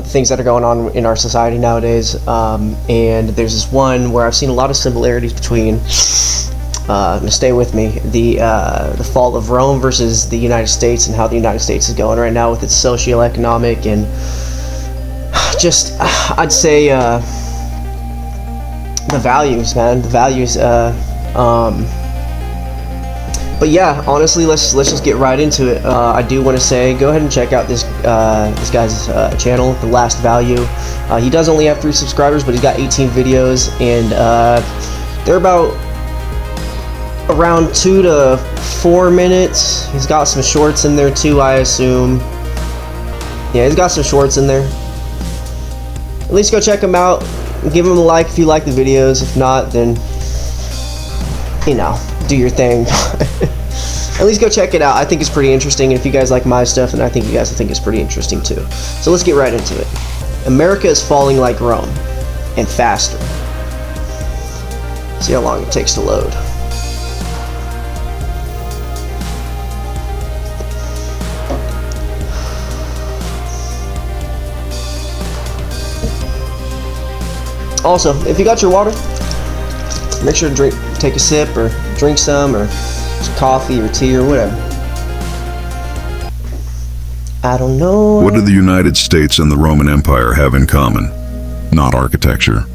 things that are going on in our society nowadays. And there's this one where I've seen a lot of similarities between, stay with me, the fall of Rome versus the United States, and how the United States is going right now with its socioeconomic and just, I'd say, the values, man, the values. But yeah, honestly, let's just get right into it. I do want to say, go ahead and check out this guy's channel, The Last Value. He does only have 3 subscribers, but he's got 18 videos, and they're about around 2 to 4 minutes. He's got some shorts in there too, I assume. Yeah, he's got some shorts in there. At least go check him out. Give him a like if you like the videos. If not, then, you know, do your thing. At least go check it out. I think it's pretty interesting, and if you guys like my stuff, then I think you guys will think it's pretty interesting too. So let's get right into it. America is falling like Rome, and faster. See how long it takes to load. Also, if you got your water, make sure to take a sip, or drink some, or coffee or tea or whatever. I don't know. What do the United States and the Roman Empire have in common? Not architecture,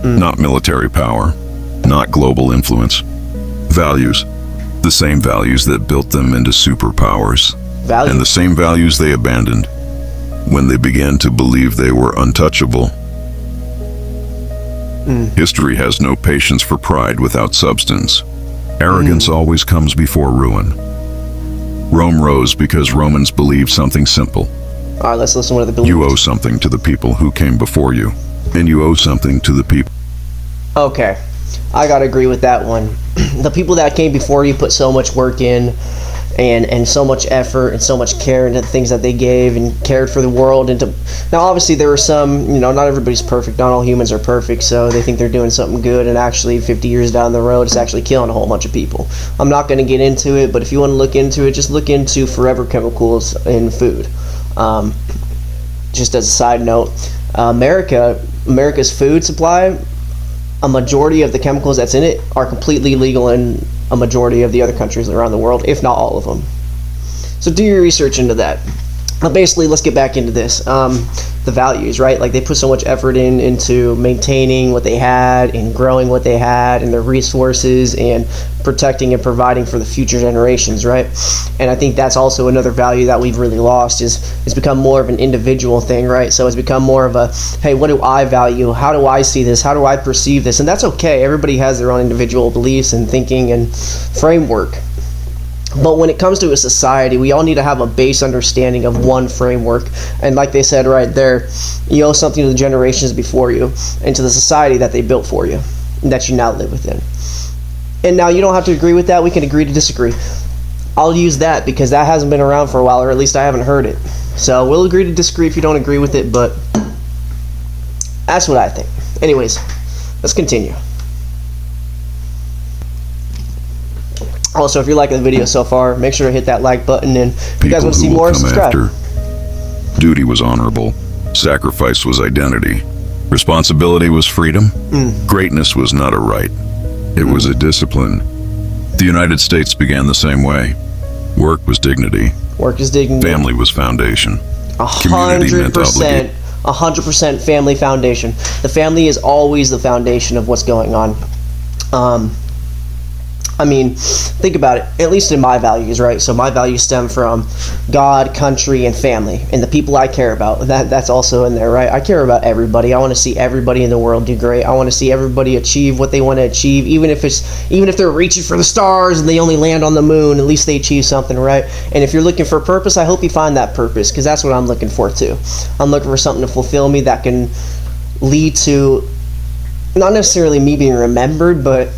not military power, not global influence. Values. The same values that built them into superpowers. Values. And the same values they abandoned when they began to believe they were untouchable. History has no patience for pride without substance. Arrogance always comes before ruin. Rome rose because Romans believed something simple. Alright, let's listen to what the beliefs. You owe something to the people who came before you, and you owe something to the people. Okay, I gotta agree with that one. The people that came before you put so much work in, and so much effort and so much care into the things that they gave and cared for the world. Now obviously there were some, you know, not everybody's perfect, not all humans are perfect, so they think they're doing something good, and actually 50 years down the road it's actually killing a whole bunch of people. I'm not going to get into it, but if you want to look into it, just look into forever chemicals in food. Just as a side note, America's food supply, a majority of the chemicals that's in it are completely legal in a majority of the other countries around the world, if not all of them. So do your research into that. But basically, let's get back into this. The values, right? Like, they put so much effort into maintaining what they had and growing what they had and their resources and protecting and providing for the future generations, right? And I think that's also another value that we've really lost, is it's become more of an individual thing, right? So it's become more of a, hey, what do I value? How do I see this? How do I perceive this? And that's okay. Everybody has their own individual beliefs and thinking and framework. But when it comes to a society, we all need to have a base understanding of one framework. And like they said right there, you owe something to the generations before you and to the society that they built for you, that you now live within. And now you don't have to agree with that. We can agree to disagree. I'll use that because that hasn't been around for a while, or at least I haven't heard it. So we'll agree to disagree if you don't agree with it, but that's what I think. Anyways, let's continue. Also, if you're liking the video so far, make sure to hit that like button, and if you guys want to see more, subscribe. Duty was honorable. Sacrifice was identity. Responsibility was freedom. Greatness was not a right. It was a discipline. The United States began the same way. Work was dignity. Work is dignity. Family was foundation. Community meant obligation. 100% family foundation. The family is always the foundation of what's going on. I mean, think about it, at least in my values, right? So my values stem from God, country, and family, and the people I care about. That's also in there, right? I care about everybody. I want to see everybody in the world do great. I want to see everybody achieve what they want to achieve, even if they're reaching for the stars and they only land on the moon, at least they achieve something, right? And if you're looking for purpose, I hope you find that purpose, because that's what I'm looking for too. I'm looking for something to fulfill me that can lead to not necessarily me being remembered, but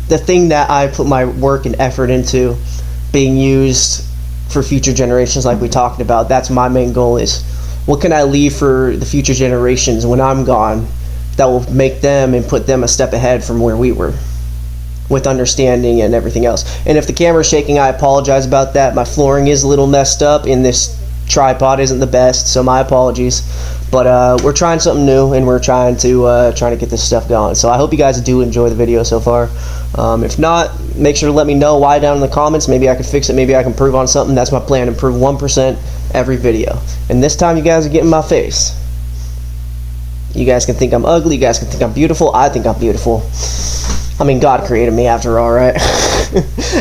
the thing that I put my work and effort into being used for future generations, like we talked about. That's my main goal, is what can I leave for the future generations when I'm gone that will make them and put them a step ahead from where we were, with understanding and everything else. And if the camera's shaking, I apologize about that. My flooring is a little messed up in this tripod isn't the best, so my apologies. But we're trying something new, and we're trying to get this stuff going. So I hope you guys do enjoy the video so far. If not, make sure to let me know why down in the comments. Maybe I can fix it. Maybe I can improve on something. That's my plan. Improve 1% every video. And this time, you guys are getting my face. You guys can think I'm ugly. You guys can think I'm beautiful. I think I'm beautiful. I mean, God created me after all, right?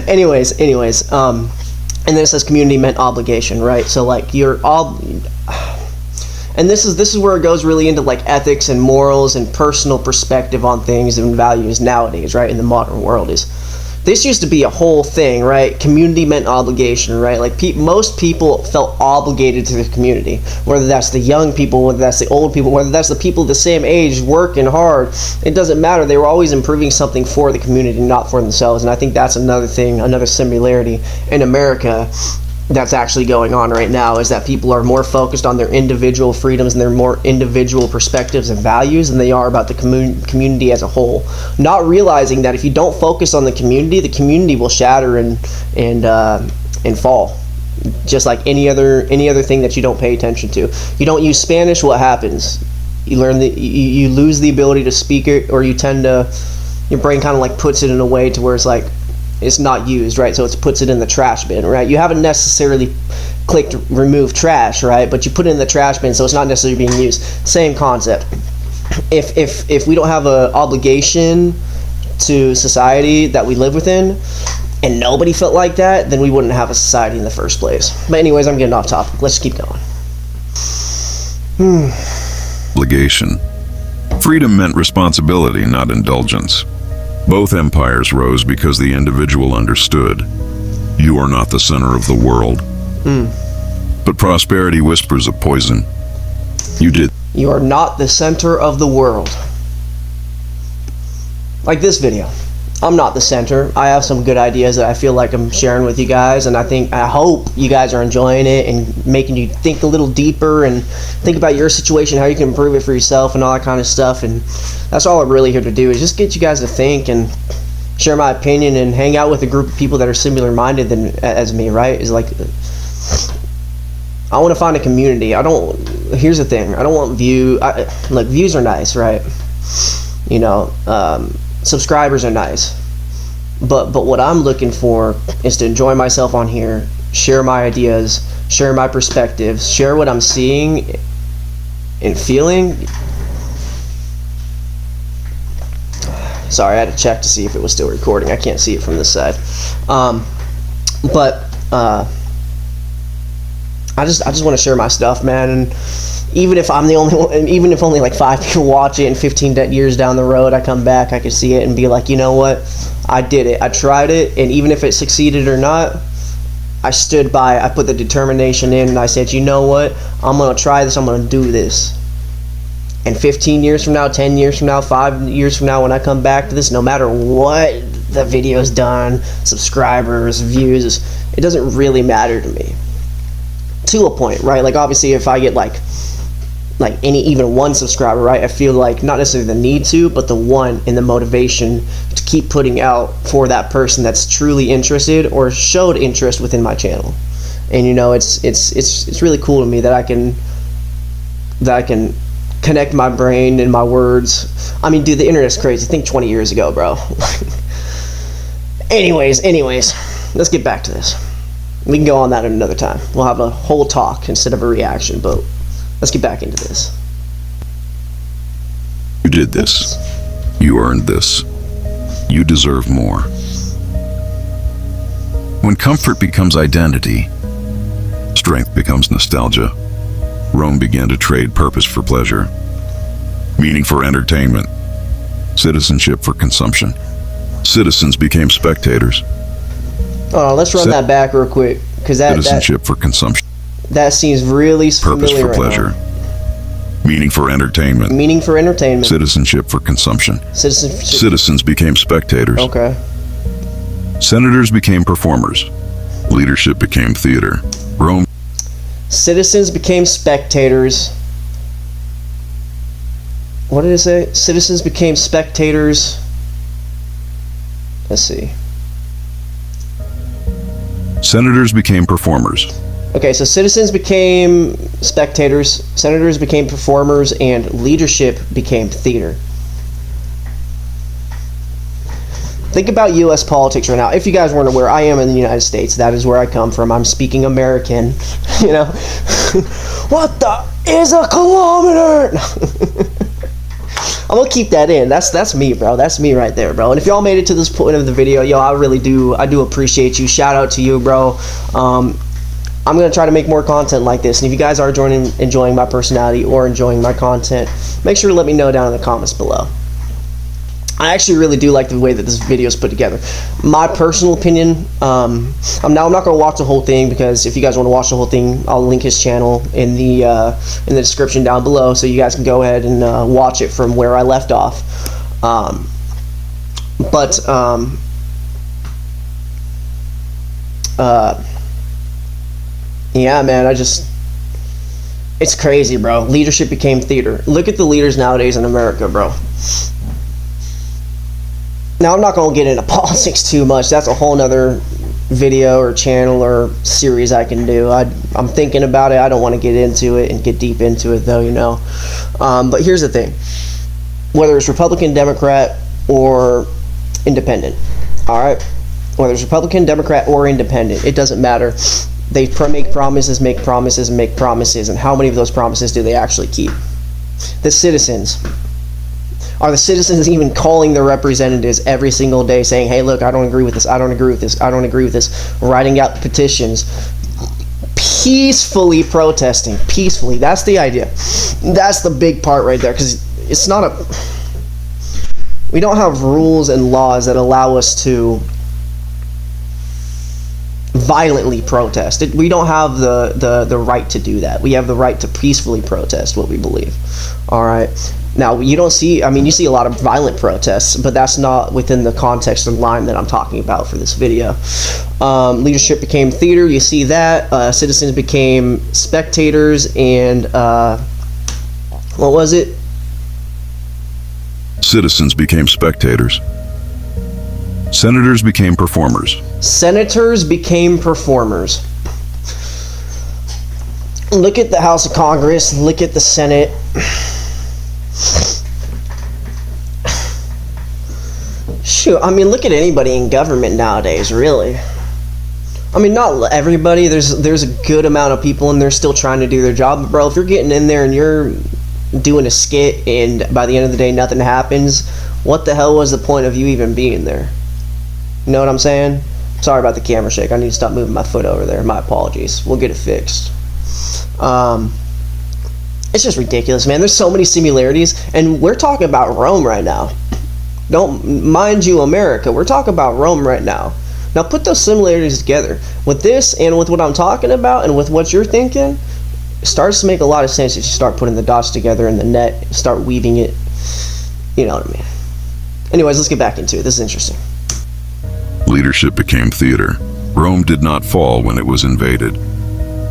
anyways. And then it says community meant obligation, right? So like and this is where it goes really into like ethics and morals and personal perspective on things and values nowadays, right? In the modern world, this used to be a whole thing, right? Community meant obligation, right? Like most people felt obligated to the community, whether that's the young people, whether that's the old people, whether that's the people the same age working hard. It doesn't matter. They were always improving something for the community, not for themselves. And I think that's another thing, another similarity in America that's actually going on right now, is that people are more focused on their individual freedoms and their more individual perspectives and values than they are about the community as a whole, not realizing that if you don't focus on the community will shatter and fall, just like any other thing that you don't pay attention to. You don't use Spanish, what happens? You lose the ability to speak it, or your brain kind of like puts it in a way to where it's like it's not used, right? So it puts it in the trash bin, right? You haven't necessarily clicked remove trash, right? But you put it in the trash bin, so it's not necessarily being used. Same concept. If we don't have an obligation to society that we live within, and nobody felt like that, then we wouldn't have a society in the first place. But anyways, I'm getting off topic. Let's keep going. Obligation. Freedom meant responsibility, not indulgence. Both empires rose because the individual understood, you are not the center of the world. But prosperity whispers of poison. You are not the center of the world. Like this video. I'm not the center. I have some good ideas that I feel like I'm sharing with you guys, and I hope you guys are enjoying it and making you think a little deeper and think about your situation, how you can improve it for yourself and all that kind of stuff. And that's all I'm really here to do, is just get you guys to think and share my opinion and hang out with a group of people that are similar minded as me, right? Is like, I want to find a community. Here's the thing, I don't want views are nice, right? You know, subscribers are nice, but what I'm looking for is to enjoy myself on here, share my ideas, share my perspectives, share what I'm seeing and feeling. Sorry, I had to check to see if it was still recording. I can't see it from this side. I just want to share my stuff, man. And even if I'm the only one, even if only like 5 people watch it, and 15 years down the road I come back, I can see it and be like, you know what, I did it, I tried it, and even if it succeeded or not, I stood by, I put the determination in, and I said, you know what, I'm gonna try this, I'm gonna do this. And 15 years from now, 10 years from now, 5 years from now, when I come back to this, no matter what the video's done, subscribers, views, it doesn't really matter to me. To a point, right? Like obviously if I get like even one subscriber, right, I feel like not necessarily the need to, but the one and the motivation to keep putting out for that person that's truly interested or showed interest within my channel. And you know, it's really cool to me that I can connect my brain and my words. I mean, dude, the internet's crazy. Think 20 years ago, bro. anyways, let's get back to this. We can go on that at another time. We'll have a whole talk instead of a reaction, but let's get back into this. You did this. You earned this. You deserve more. When comfort becomes identity, strength becomes nostalgia. Rome began to trade purpose for pleasure, meaning for entertainment, citizenship for consumption. Citizens became spectators. Let's run that back real quick, because citizenship for consumption. That seems really purpose familiar for pleasure. Right now. Meaning for entertainment. Meaning for entertainment. Citizenship for consumption. Citizens became spectators. Okay. Senators became performers. Leadership became theater. Rome. Citizens became spectators. What did it say? Citizens became spectators. Let's see. Senators became performers. Okay, so citizens became spectators, senators became performers, and leadership became theater. Think about U.S. politics right now. If you guys weren't aware, I am in the United States. That is where I come from. I'm speaking American. You know, what the is a kilometer? I'm gonna keep that in. That's me, bro. That's me right there, bro. And if y'all made it to this point of the video, yo, I really do. I do appreciate you. Shout out to you, bro. I'm going to try to make more content like this, and if you guys are enjoying my personality or enjoying my content, make sure to let me know down in the comments below. I actually really do like the way that this video is put together. My personal opinion, I'm not going to watch the whole thing, because if you guys want to watch the whole thing, I'll link his channel in the description down below, so you guys can go ahead and watch it from where I left off. Yeah, man, it's crazy, bro. Leadership became theater. Look at the leaders nowadays in America, bro. Now, I'm not going to get into politics too much. That's a whole nother video or channel or series I can do. I'm thinking about it. I don't want to get into it and get deep into it, though, you know. But here's the thing. Whether it's Republican, Democrat, or independent, all right? Whether it's Republican, Democrat, or independent, it doesn't matter. They make promises, and how many of those promises do they actually keep? The citizens. Are the citizens even calling their representatives every single day saying, hey, look, I don't agree with this, I don't agree with this, I don't agree with this, writing out petitions, peacefully protesting, peacefully? That's the idea. That's the big part right there, because it's not we don't have rules and laws that allow us to violently protest. We don't have the right to do that. We have the right to peacefully protest what we believe. All right. Now, you don't see, I mean, you see a lot of violent protests, but that's not within the context and line that I'm talking about for this video. Leadership became theater. You see that. Citizens became spectators, and what was it? Citizens became spectators. Senators became performers. Senators became performers. Look at the House of Congress. Look at the Senate. Shoot, I mean, look at anybody in government nowadays, really. I mean, not everybody. There's a good amount of people in there still trying to do their job. But bro, if you're getting in there and you're doing a skit and by the end of the day nothing happens, what the hell was the point of you even being there? You know what I'm saying? Sorry about the camera shake. I need to stop moving my foot over there. My apologies. We'll get it fixed. It's just ridiculous, man. There's so many similarities, and we're talking about Rome right now. Don't mind you, America. We're talking about Rome right now. Now put those similarities together. With this and with what I'm talking about and with what you're thinking, it starts to make a lot of sense if you start putting the dots together in the net, start weaving it. You know what I mean? Anyways, let's get back into it. This is interesting. Leadership became theater. Rome did not fall when it was invaded.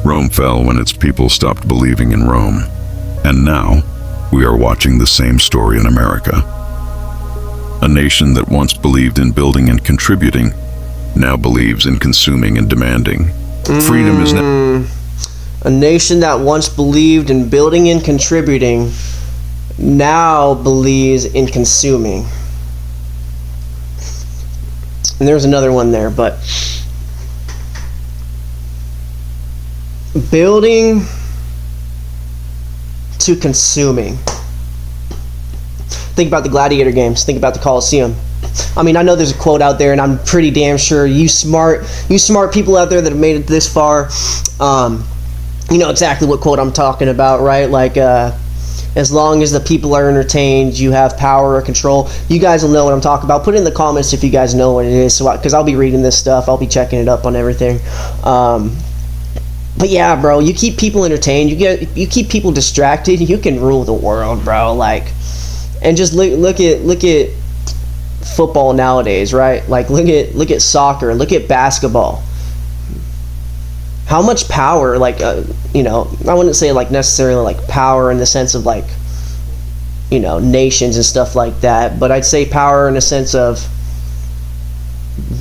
Rome fell when its people stopped believing in Rome. And now, we are watching the same story in America. A nation that once believed in building and contributing, now believes in consuming and demanding. Freedom is now... A nation that once believed in building and contributing, now believes in consuming. And there's another one there, but building to consuming. Think about the gladiator games. Think about the Colosseum. I mean, I know there's a quote out there, and I'm pretty damn sure you smart people out there that have made it this far, you know exactly what quote I'm talking about, right? Like, as long as the people are entertained, you have power or control. You guys will know what I'm talking about. Put it in the comments if you guys know what it is, so because I'll be reading this stuff. I'll be checking it up on everything. But yeah, bro, you keep people entertained. You keep people distracted. You can rule the world, bro. Like, and just look at football nowadays, right? Like, look at soccer. Look at basketball. How much power, like, you know, I wouldn't say like necessarily like power in the sense of like, you know, nations and stuff like that, but I'd say power in a sense of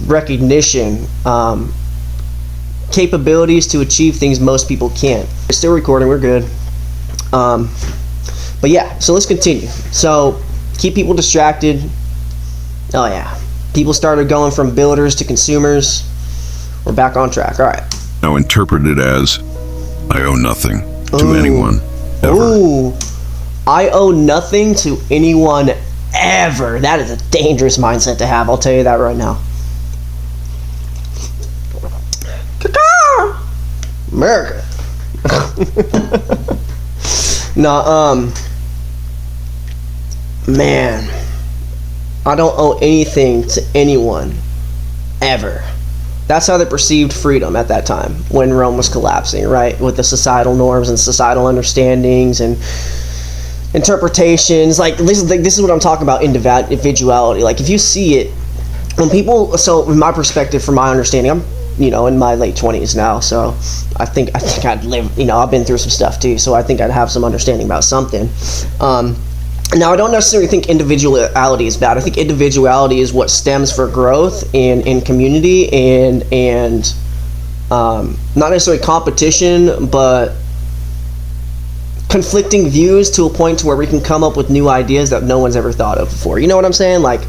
recognition, capabilities to achieve things most people can't. We're still recording, we're good. But yeah, so let's continue. So keep people distracted. Oh yeah, people started going from builders to consumers. We're back on track. All right. Now interpret it as, I owe nothing to anyone, ever. Ooh, I owe nothing to anyone ever. That is a dangerous mindset to have. I'll tell you that right now. America. No, man, I don't owe anything to anyone ever. That's how they perceived freedom at that time when Rome was collapsing, right? With the societal norms and societal understandings and interpretations. Like this is what I'm talking about, individuality. Like if you see it, when people, so in my perspective, from my understanding, I'm, in my late 20s now, so I think I'd live, I've been through some stuff too, so I think I'd have some understanding about something. Now, I don't necessarily think individuality is bad. I think individuality is what stems for growth in community and not necessarily competition, but conflicting views to a point to where we can come up with new ideas that no one's ever thought of before. You know what I'm saying? Like,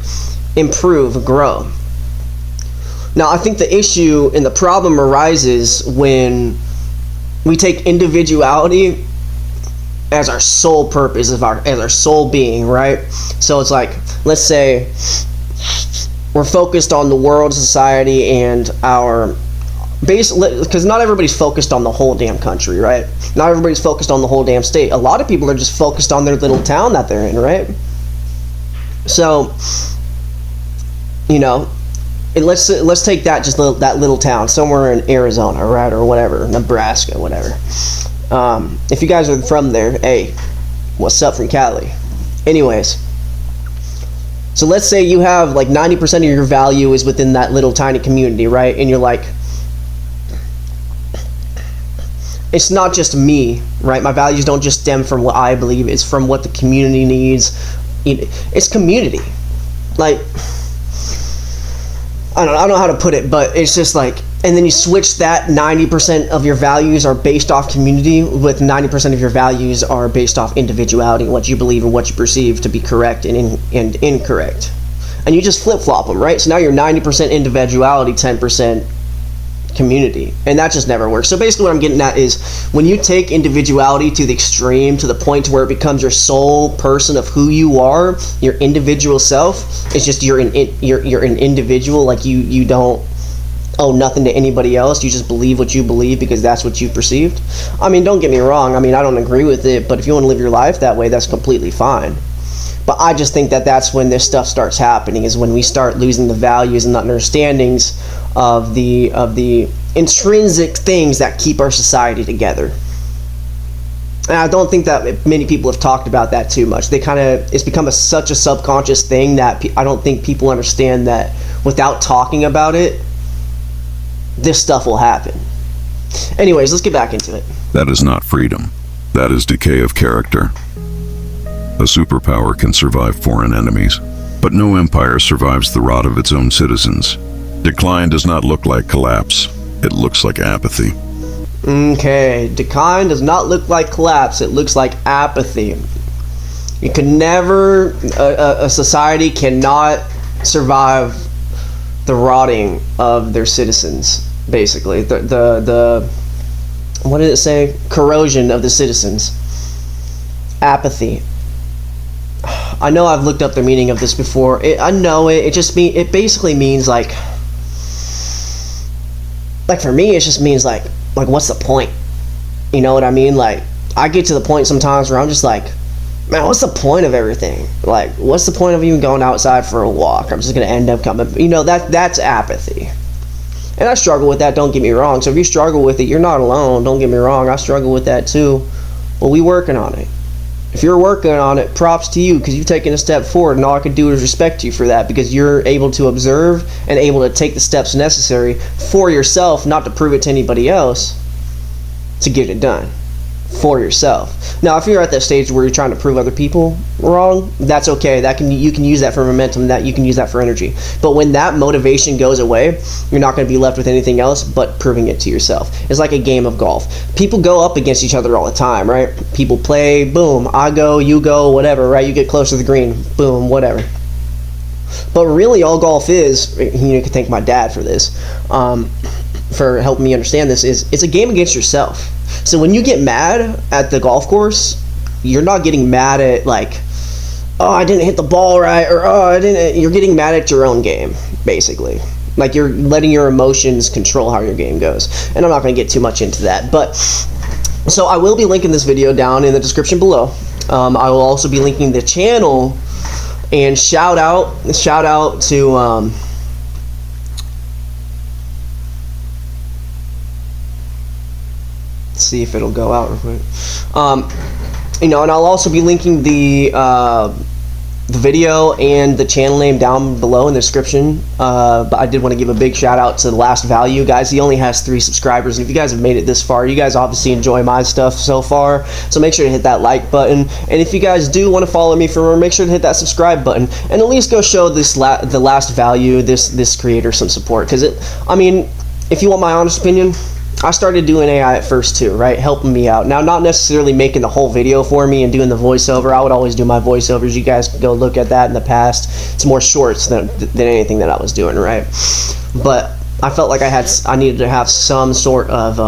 improve, grow. Now, I think the issue and the problem arises when we take individuality as our sole purpose, as our sole being, right? So it's like, let's say we're focused on the world, society, and our base, because not everybody's focused on the whole damn country, right? Not everybody's focused on the whole damn state. A lot of people are just focused on their little town that they're in, right? So, let's take that that little town somewhere in Arizona, right, or whatever, Nebraska, whatever. If you guys are from there, hey, what's up from Cali? Anyways, so let's say you have like 90% of your value is within that little tiny community, right? And you're like, it's not just me, right? My values don't just stem from what I believe, it's from what the community needs. It's community. Like, I don't know how to put it, but it's just like, and then you switch that 90% of your values are based off community with 90% of your values are based off individuality, what you believe and what you perceive to be correct and incorrect. And you just flip-flop them, right? So now you're 90% individuality, 10% community. And that just never works. So basically what I'm getting at is when you take individuality to the extreme, to the point where it becomes your sole person of who you are, your individual self, it's just you're an individual, like you don't owe nothing to anybody else. You just believe what you believe because that's what you perceived. I mean, don't get me wrong. I mean, I don't agree with it, but if you want to live your life that way, that's completely fine. But I just think that that's when this stuff starts happening, is when we start losing the values and the understandings of the intrinsic things that keep our society together. And I don't think that many people have talked about that too much. It's become such a subconscious thing that I don't think people understand that without talking about it, this stuff will happen. Anyways, let's get back into it. That is not freedom. That is decay of character. A superpower can survive foreign enemies, but no empire survives the rot of its own citizens. Decline does not look like collapse. It looks like apathy. Okay, decline does not look like collapse. It looks like apathy. You can never, a society cannot survive the rotting of their citizens, basically. The what did it say? Corrosion of the citizens. Apathy. I know I've looked up the meaning of this before. I know it. It basically means like for me, it just means like what's the point? You know what I mean? Like, I get to the point sometimes where I'm just like, man, what's the point of everything? Like, what's the point of even going outside for a walk? I'm just gonna end up coming. That's apathy. And I struggle with that, don't get me wrong. So if you struggle with it, you're not alone. Don't get me wrong, I struggle with that too. But we working on it. If you're working on it, props to you, because you've taken a step forward, and all I can do is respect you for that, because you're able to observe and able to take the steps necessary for yourself, not to prove it to anybody else, to get it done for yourself. Now, if you're at that stage where you're trying to prove other people wrong, that's okay. You can use that for momentum, that you can use that for energy. But when that motivation goes away, you're not going to be left with anything else but proving it to yourself. It's like a game of golf. People go up against each other all the time, right? People play, boom, I go, you go, whatever, right? You get close to the green, boom, whatever. But really, all golf is, you can thank my dad for this, for helping me understand this, is it's a game against yourself. So when you get mad at the golf course, you're not getting mad at like, oh, I didn't hit the ball right, or oh, I didn't. You're getting mad at your own game, basically. Like you're letting your emotions control how your game goes. And I'm not going to get too much into that, but so I will be linking this video down in the description below. I will also be linking the channel, and shout out to see if it'll go out real quick. And I'll also be linking the video and the channel name down below in the description. But I did want to give a big shout out to The Last Value, guys. He only has 3 subscribers, and if you guys have made it this far, you guys obviously enjoy my stuff so far. So make sure to hit that like button, and if you guys do want to follow me for more, make sure to hit that subscribe button, and at least go show The Last Value, this creator, some support. Because if you want my honest opinion, I started doing AI at first too, right? Helping me out. Now, not necessarily making the whole video for me and doing the voiceover. I would always do my voiceovers. You guys can go look at that in the past. It's more shorts than anything that I was doing, right? But I felt like I needed to have some sort of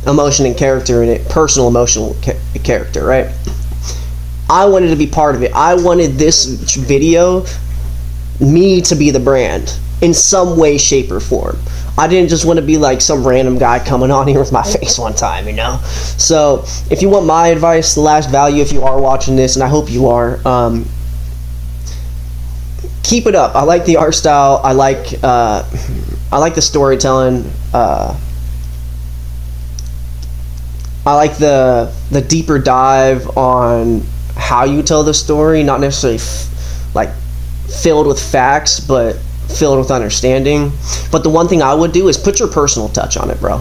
emotion and character in it, personal emotional character, right? I wanted to be part of it. I wanted this video, me, to be the brand in some way, shape, or form. I didn't just want to be like some random guy coming on here with my face one time, So if you want my advice, The Last Value, if you are watching this, and I hope you are, keep it up. I like the art style. I like the storytelling. I like the deeper dive on how you tell the story, not necessarily like filled with facts, but filled with understanding. But the one thing I would do is put your personal touch on it, bro.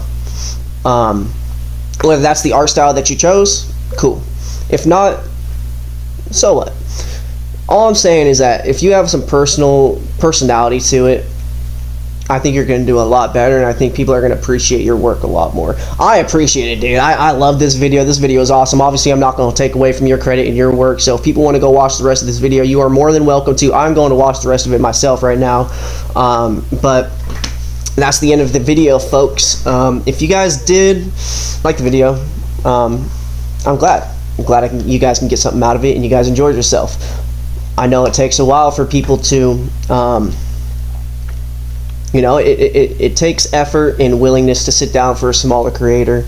Whether that's the art style that you chose, cool. If not, so what? All I'm saying is that if you have some personality to it, I think you're going to do a lot better, and I think people are going to appreciate your work a lot more. I appreciate it, dude. I love this video. This video is awesome. Obviously, I'm not going to take away from your credit and your work, so if people want to go watch the rest of this video, you are more than welcome to. I'm going to watch the rest of it myself right now, but that's the end of the video, folks. If you guys did like the video, I'm glad. You guys can get something out of it, and you guys enjoyed yourself. I know it takes a while for people to... it takes effort and willingness to sit down for a smaller creator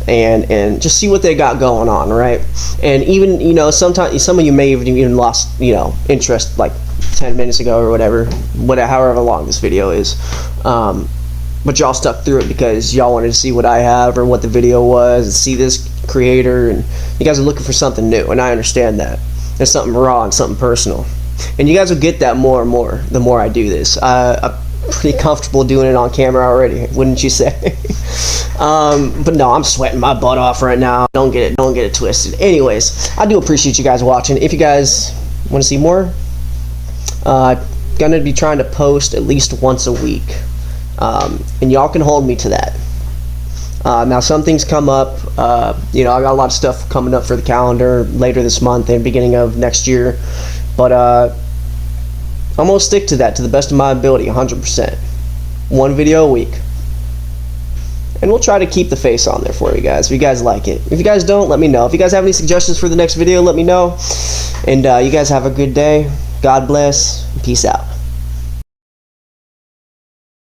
and just see what they got going on, right? And even, sometimes some of you may have even lost, interest like 10 minutes ago or whatever, however long this video is. But y'all stuck through it because y'all wanted to see what I have or what the video was and see this creator, and you guys are looking for something new, and I understand that. There's something raw and something personal. And you guys will get that more and more the more I do this. I'm pretty comfortable doing it on camera already, wouldn't you say? But no, I'm sweating my butt off right now. Don't get it twisted. Anyways, I do appreciate you guys watching. If you guys want to see more, gonna be trying to post at least once a week, and y'all can hold me to that. Now some things come up, I got a lot of stuff coming up for the calendar later this month and beginning of next year, but I'm going to stick to that to the best of my ability, 100%. One video a week. And we'll try to keep the face on there for you guys, if you guys like it. If you guys don't, let me know. If you guys have any suggestions for the next video, let me know. And you guys have a good day. God bless. Peace out.